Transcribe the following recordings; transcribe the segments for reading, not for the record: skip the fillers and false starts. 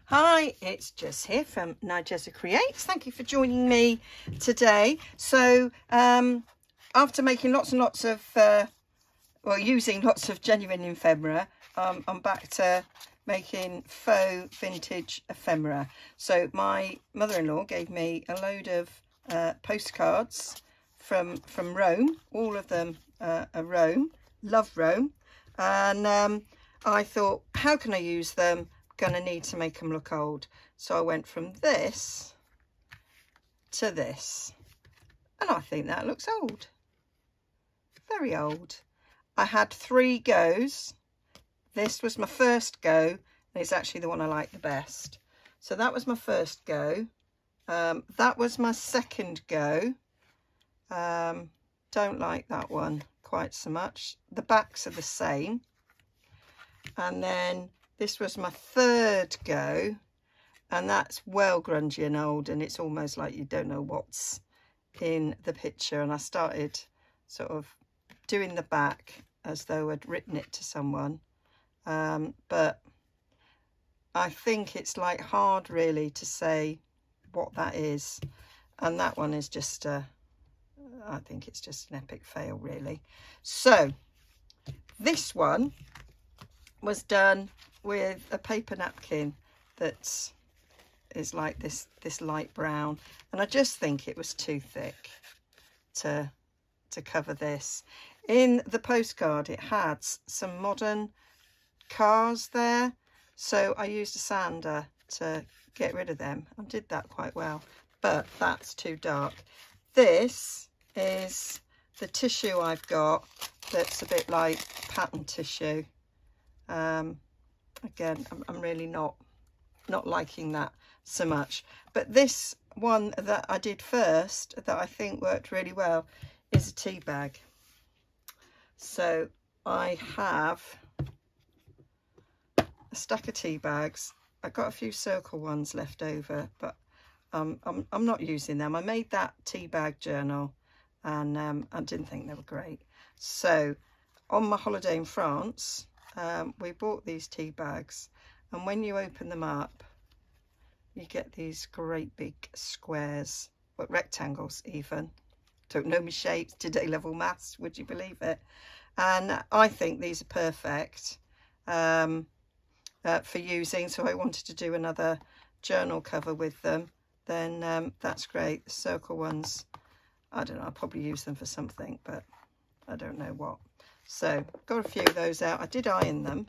Hi, it's Jess here from Nigezza Creates. Thank you for joining me today. So after making lots and lots of, using lots of genuine ephemera, I'm back to making faux vintage ephemera. So my mother-in-law gave me a load of postcards from Rome. All of them are Rome. Love Rome. And I thought, how can I use them? Gonna need to make them look old. So I went from this to this, and I think that looks old, very old. I had 3 goes. This was my first go, and it's actually the one I like the best. So that was my first go. That was my second go. Don't like that one quite so much. The backs are the same. And then this was my third go, and that's well grungy and old, and it's almost like you don't know what's in the picture. And I started sort of doing the back as though I'd written it to someone, but I think it's like hard really to say what that is. And that one is just I think it's just an epic fail really. So this one was done with a paper napkin that is like this light brown, and I just think it was too thick to cover this. In the postcard it had some modern cars there, so I used a sander to get rid of them. I did that quite well, but that's too dark. This is the tissue I've got that's a bit like pattern tissue. Again, I'm really not liking that so much. But this one that I did first, that I think worked really well, is a tea bag. So I have a stack of tea bags. I've got a few circle ones left over, but I'm not using them. I made that tea bag journal, and I didn't think they were great. So on my holiday in France, we bought these tea bags, and when you open them up you get these great big squares, but rectangles even. Don't know my shapes, did A-level maths, would you believe it? And I think these are perfect for using, so I wanted to do another journal cover with them. Then that's great. The circle ones, I don't know, I'll probably use them for something, but I don't know what. So got a few of those out. I did iron them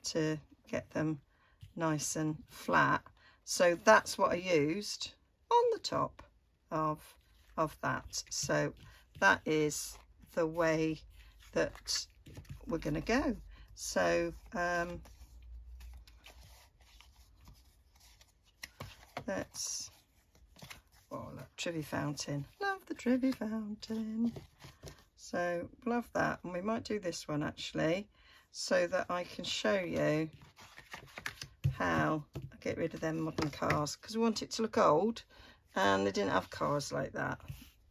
to get them nice and flat. So that's what I used on the top of that. So that is the way that we're going to go. So let's, oh look, Trivia Fountain. Love the Trivia Fountain. So love that, and we might do this one actually, so that I can show you how I get rid of them modern cars, because we want it to look old, and they didn't have cars like that,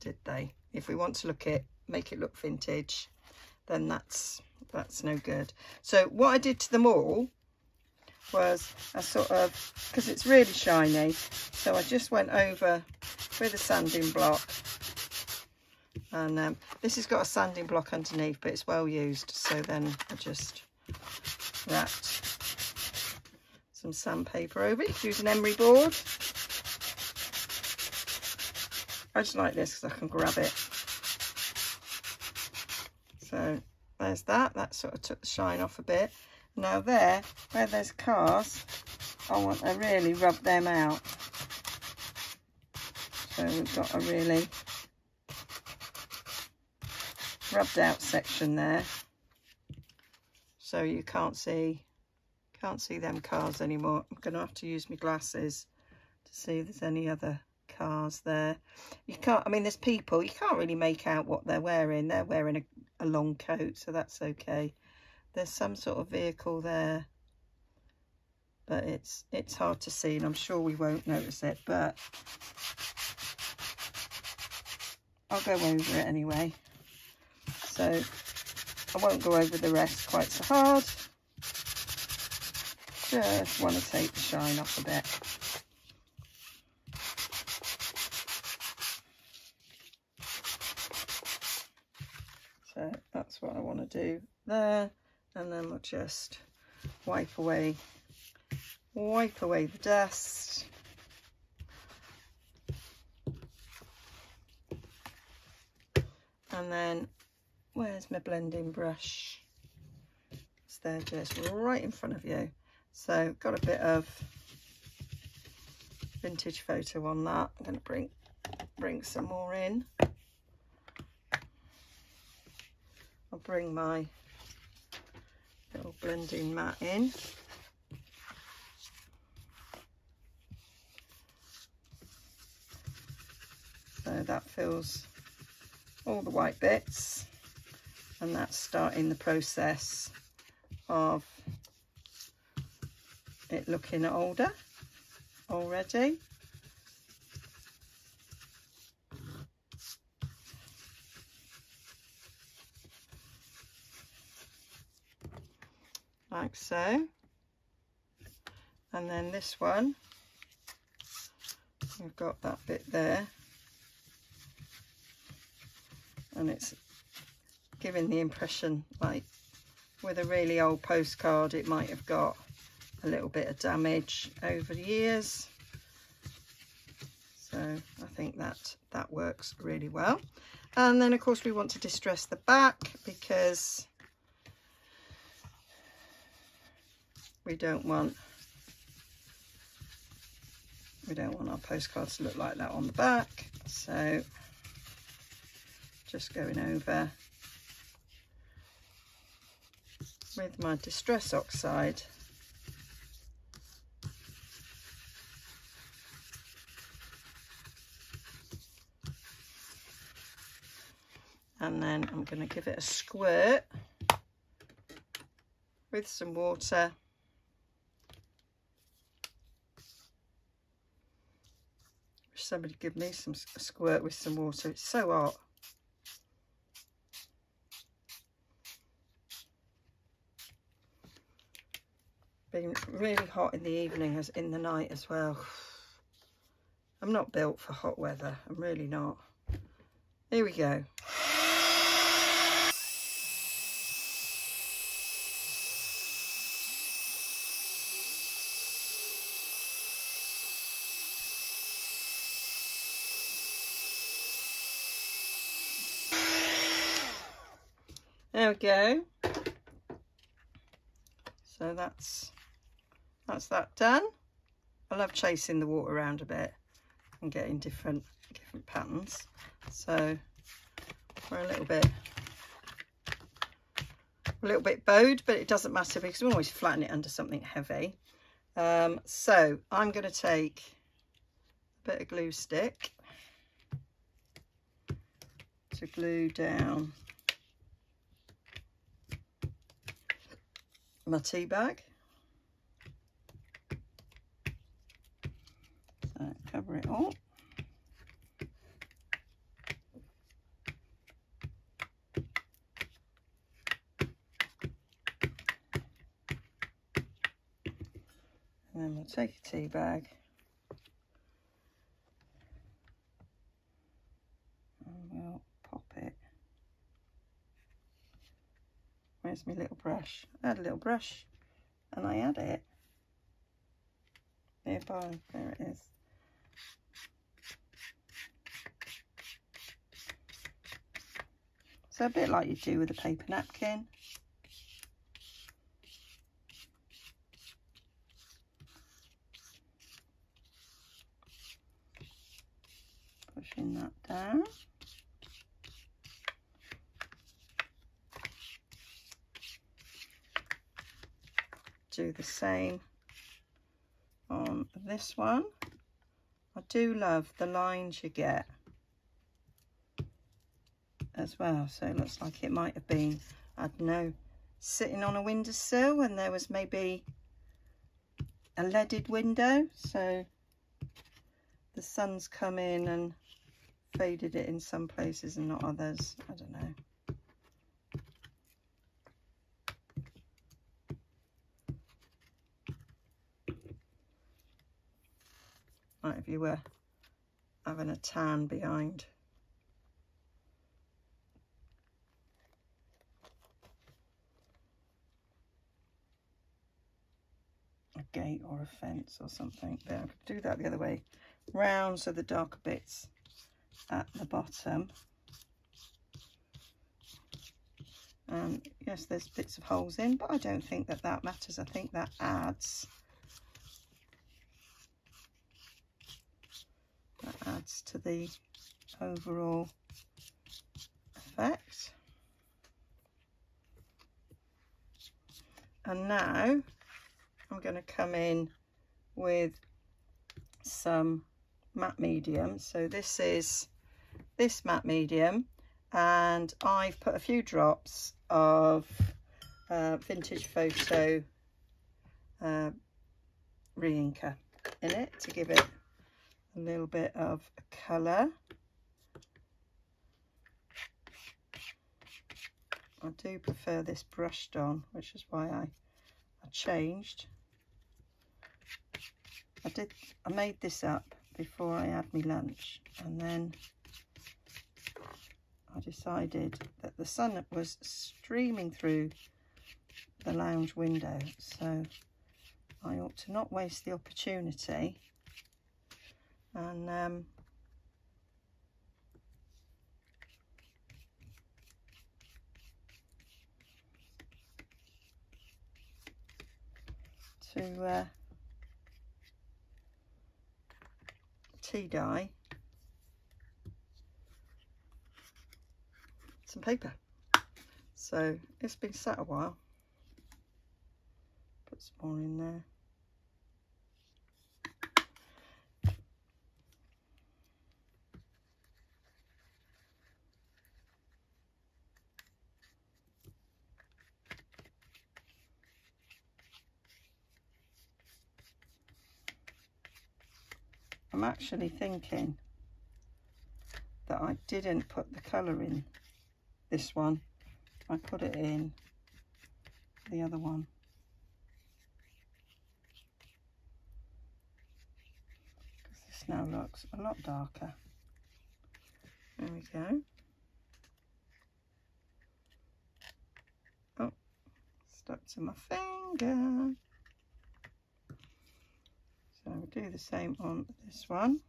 did they? If we want to make it look vintage, then that's no good. So what I did to them all was I sort of, because it's really shiny, so I just went over with a sanding block. And this has got a sanding block underneath, but it's well used, so then I just wrapped some sandpaper over it. Use an emery board. I just like this because I can grab it. So there's that sort of took the shine off a bit. Now there, where there's cars, I want to really rub them out. So we've got a really rubbed out section there, so you can't see them cars anymore. I'm gonna have to use my glasses to see if there's any other cars there. You can't, I mean, there's people, you can't really make out what they're wearing. They're wearing a long coat, so that's okay. There's some sort of vehicle there, but it's hard to see, and I'm sure we won't notice it, but I'll go over it anyway. So I won't go over the rest quite so hard. just want to take the shine off a bit. So that's what I want to do there, and then we'll just wipe away the dust. And then where's my blending brush? It's there, just right in front of you. So got a bit of vintage photo on that. I'm going to bring some more in. I'll bring my little blending mat in. So that fills all the white bits, and that's starting the process of it looking older already. Like so. And then this one, we've got that bit there, and it's giving the impression like with a really old postcard it might have got a little bit of damage over the years. So I think that works really well. And then of course we want to distress the back, because we don't want our postcards to look like that on the back. So just going over with my Distress Oxide. And then I'm going to give it a squirt with some water. Wish somebody give me a squirt with some water. It's so hot. Been really hot in the evening as in the night as well. I'm not built for hot weather. I'm really not. Here we go. There we go. So that's that done. I love chasing the water around a bit and getting different patterns. So we're a little bit bowed, but it doesn't matter because we always flatten it under something heavy. So I'm going to take a bit of glue stick to glue down my tea bag. So cover it all. And then we'll take a tea bag and we'll pop it. Where's my little brush? I had a little brush and I had it nearby. There it is. So a bit like you do with a paper napkin. Pushing that down. Do the same on this one. I do love the lines you get as well. So it looks like it might have been, I don't know, sitting on a windowsill and there was maybe a leaded window. So the sun's come in and faded it in some places and not others. I don't know. like if you were having a tan behind. A gate or a fence or something. There, I could do that the other way round, so the darker bits at the bottom. And yes, there's bits of holes in, but I don't think that that matters. I think that adds to the overall effect. And now I'm going to come in with some matte medium. So this is this matte medium, and I've put a few drops of Vintage Photo re-inker in it to give it a little bit of colour. I do prefer this brushed on, which is why I changed. I made this up before I had my lunch, and then I decided that the sun was streaming through the lounge window, so I ought to not waste the opportunity and to tea dye some paper. So it's been sat a while. Put some more in there. I'm actually thinking that I didn't put the colour in this one. I put it in the other one. Because this now looks a lot darker. There we go. Oh, stuck to my finger. So we'll do the same on this one.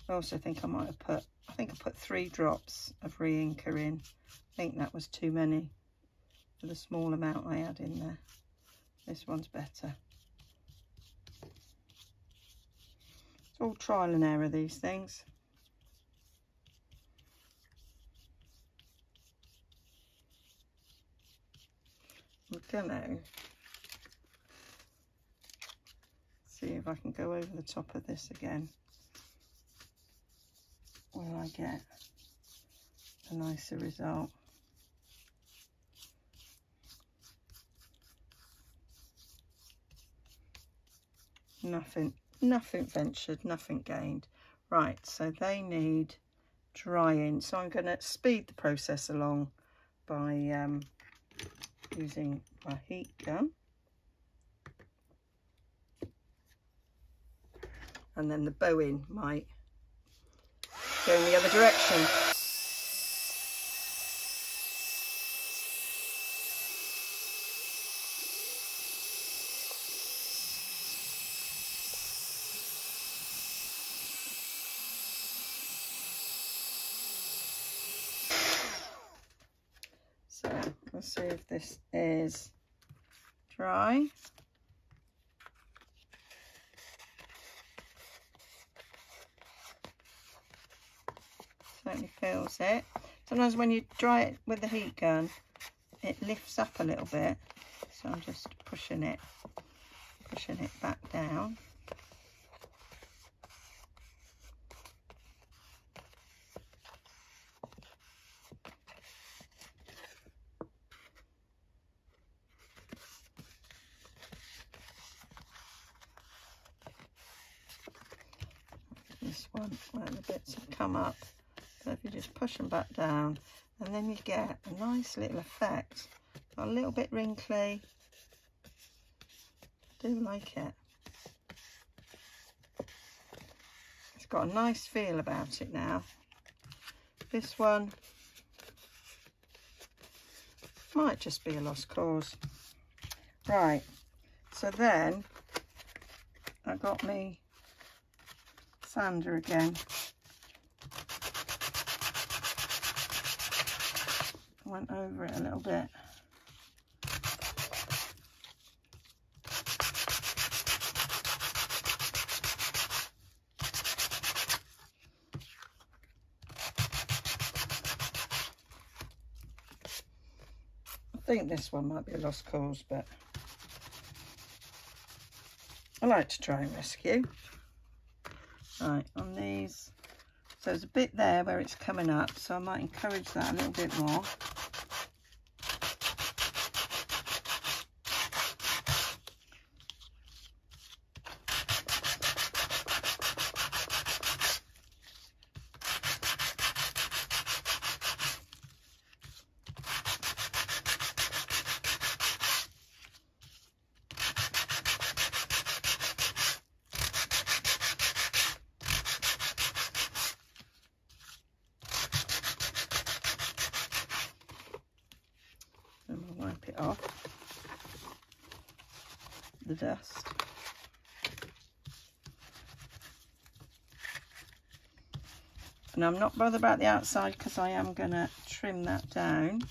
I also think I might have put, I put 3 drops of re-inker in. I think that was too many for the small amount I had in there. This one's better. It's all trial and error, these things. I'm gonna see if I can go over the top of this again. Will I get a nicer result? Nothing ventured, nothing gained. Right, so they need drying. So I'm going to speed the process along by using my heat gun. And then the bowing might go in the other direction. So we'll see if this is dry. Certainly feels it. Sometimes when you dry it with the heat gun, it lifts up a little bit. So I'm just pushing it back down. This one, where the bits have come up. So if you just push them back down, and then you get a nice little effect. Got a little bit wrinkly, do like it. It's got a nice feel about it now. This one might just be a lost cause. Right, so then I got me sander again. Went over it a little bit. I think this one might be a lost cause, but I like to try and rescue. Right, on these, so there's a bit there where it's coming up, so I might encourage that a little bit more. And we'll wipe it off, the dust. And I'm not bothered about the outside because I am going to trim that down.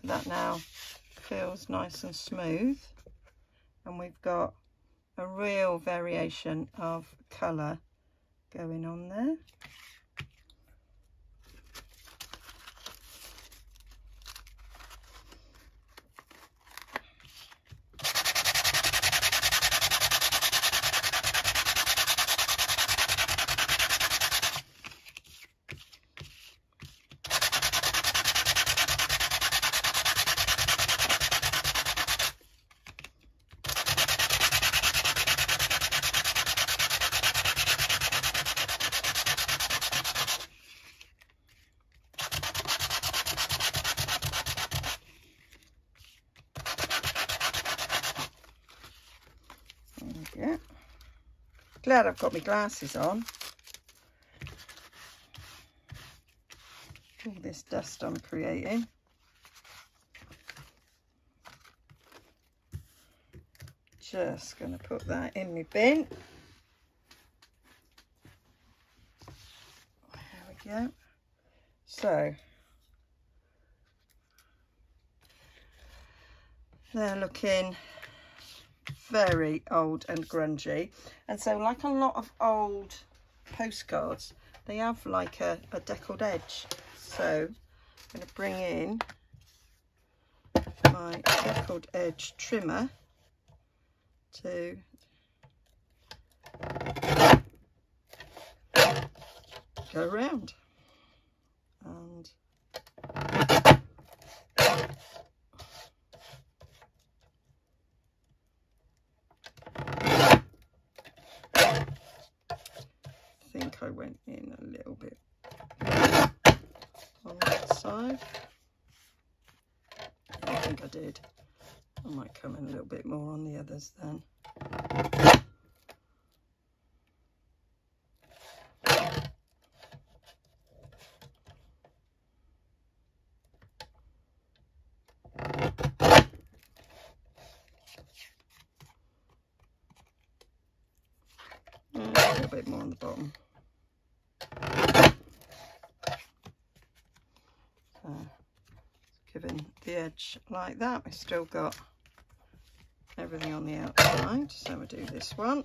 That now feels nice and smooth, and we've got a real variation of colour going on there. Yeah, glad I've got my glasses on. All this dust I'm creating. Just going to put that in my bin. There we go. So they're looking very old and grungy, and so like a lot of old postcards, they have like a deckled edge. So I'm going to bring in my deckled edge trimmer to go around, and I think I went in a little bit on that side. I think I did. I might come in a little bit more on the others then. A little bit more on the bottom. So, giving the edge like that. We've still got everything on the outside, so we'll do this one.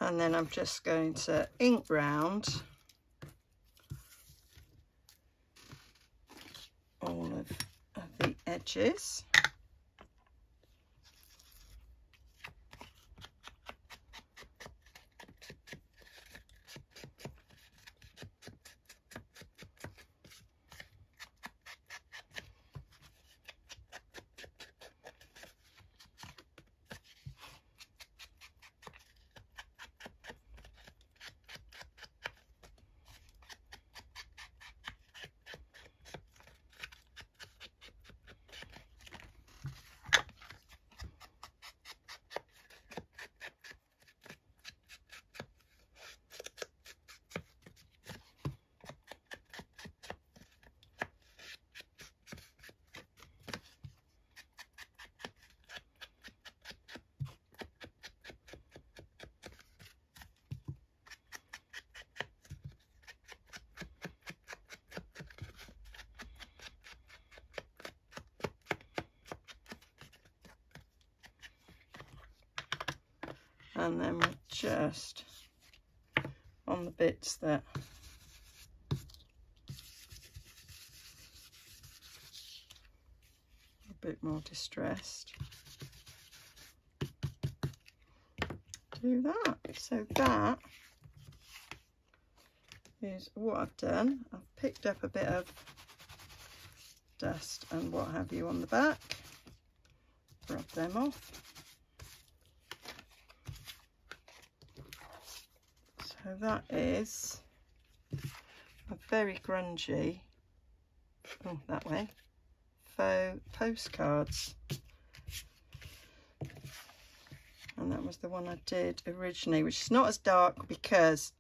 And then I'm just going to ink round all of the edges. And then we're just on the bits that are a bit more distressed. Do that. So that is what I've done. I've picked up a bit of dust and what have you on the back. Rub them off. So that is a very grungy, oh, that way, faux postcards. And that was the one I did originally, which is not as dark because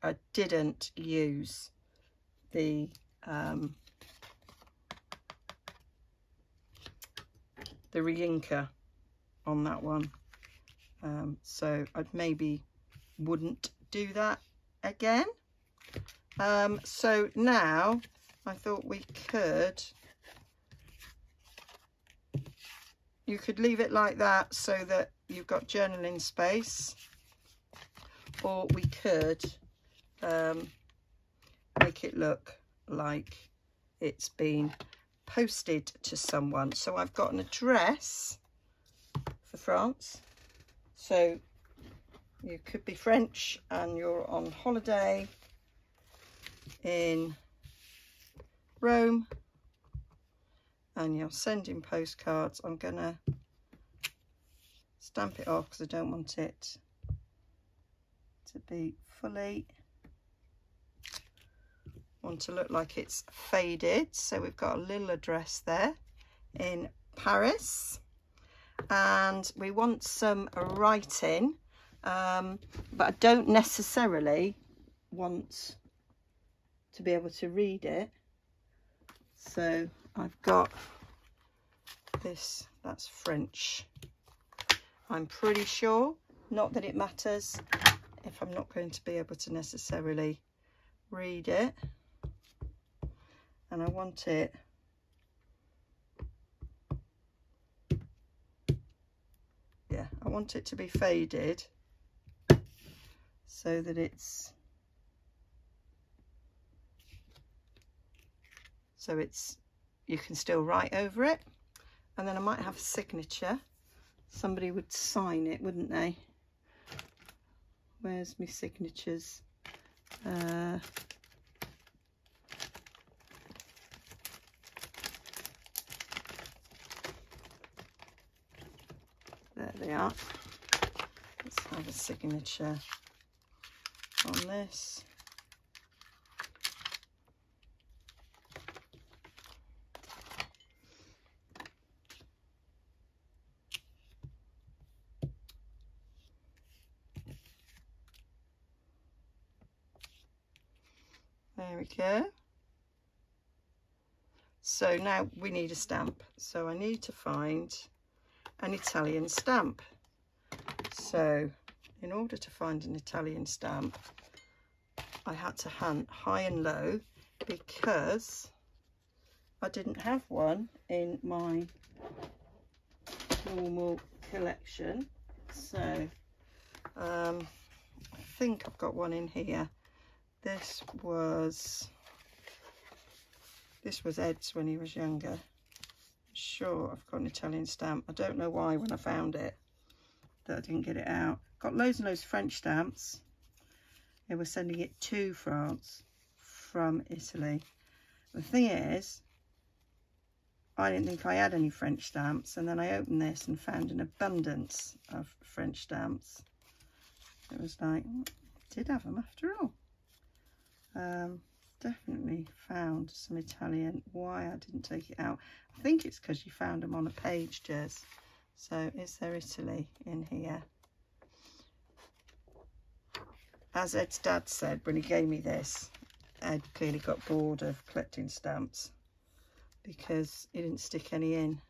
I didn't use the re-inker on that one. So I maybe wouldn't do that again. So now I thought you could leave it like that so that you've got journaling space, or we could make it look like it's been posted to someone. So I've got an address for France. So you could be French and you're on holiday in Rome and you're sending postcards. I'm gonna stamp it off because I don't want it to be fully, want to look like it's faded. So we've got a little address there in Paris, and we want some writing, but I don't necessarily want to be able to read it. So I've got this, that's French. I'm pretty sure, not that it matters if I'm not going to be able to necessarily read it. And I want it I want it to be faded so that you can still write over it. And then I might have a signature. Somebody would sign it, wouldn't they? Where's my signatures? There they are. Let's have a signature on this. There we go. So now we need a stamp. So I need to find an Italian stamp. So in order to find an Italian stamp, I had to hunt high and low because I didn't have one in my normal collection. So think I've got one in here. This was Ed's when he was younger. I'm sure I've got an Italian stamp. I don't know why when I found it that I didn't get it out. Got loads and loads of French stamps. They were sending it to France from Italy. The thing is, I didn't think I had any French stamps, and then I opened this and found an abundance of French stamps. It was like, did have them after all. Definitely found some Italian. Why I didn't take it out? I think it's because you found them on a page, Jez. So is there Italy in here? As Ed's dad said when he gave me this, Ed clearly got bored of collecting stamps because he didn't stick any in.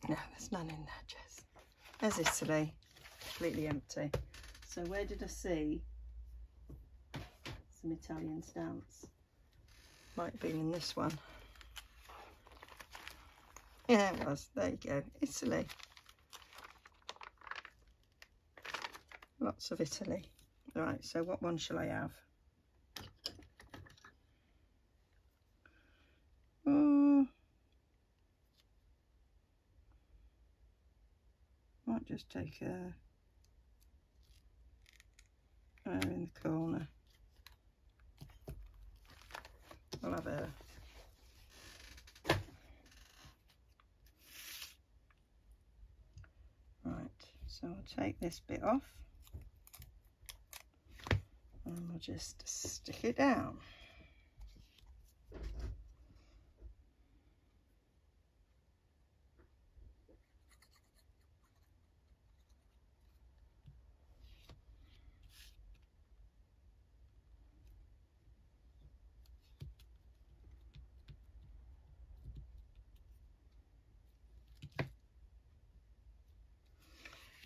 No, there's none in there, Jess. There's Italy, completely empty. So where did I see some Italian stamps? Might be in this one. Yeah, it was. There you go. Italy. Lots of Italy. Right, so what one shall I have? Might just take a in the corner. I'll have a right, so I'll take this bit off and we'll just stick it down.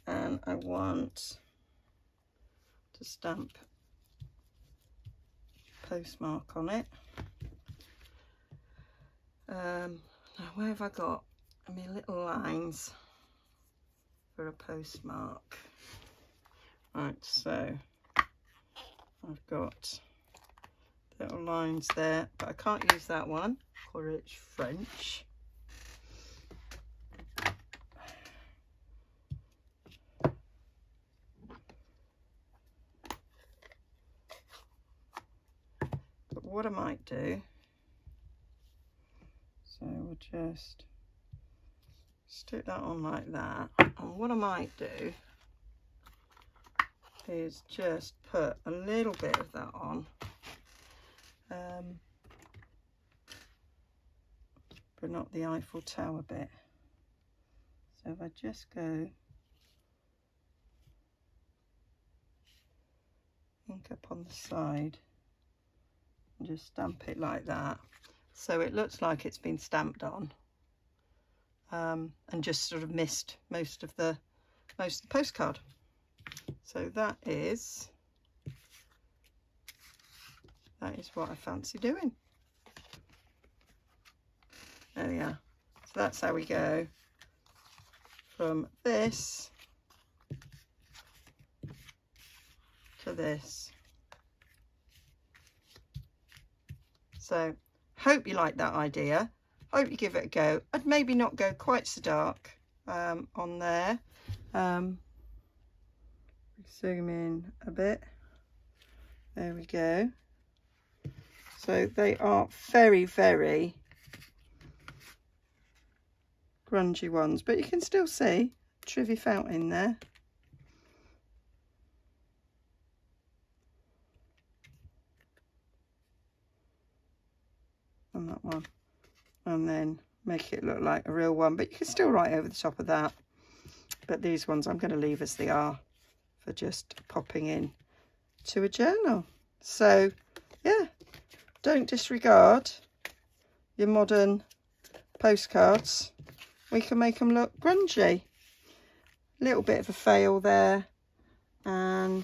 And I want to stamp postmark on it. Now where have I got my little lines for a postmark? Right, so I've got little lines there, but I can't use that one because it's French. What I might do, so we'll just stick that on like that, and what I might do is just put a little bit of that on, but not the Eiffel Tower bit. So if I just go ink up on the side and just stamp it like that, so it looks like it's been stamped on, and just sort of missed most of the postcard. So that is what I fancy doing. There we are. So that's how we go from this to this. So hope you like that idea. Hope you give it a go. I'd maybe not go quite so dark on there. Zoom in a bit. There we go. So they are very, very grungy ones, but you can still see Trivy Fountain there. On that one, and then make it look like a real one, but you can still write over the top of that. But these ones I'm going to leave as they are for just popping in to a journal. So yeah, don't disregard your modern postcards. We can make them look grungy. A little bit of a fail there, and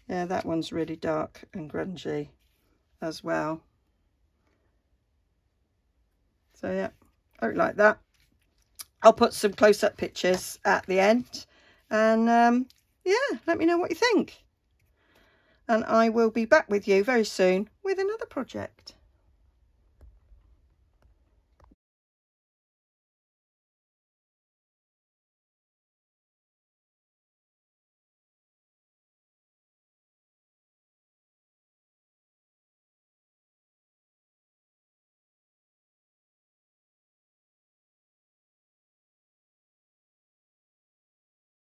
yeah, that one's really dark and grungy. as well. So yeah, I look like that. I'll put some close-up pictures at the end, and yeah, let me know what you think. And I will be back with you very soon with another project.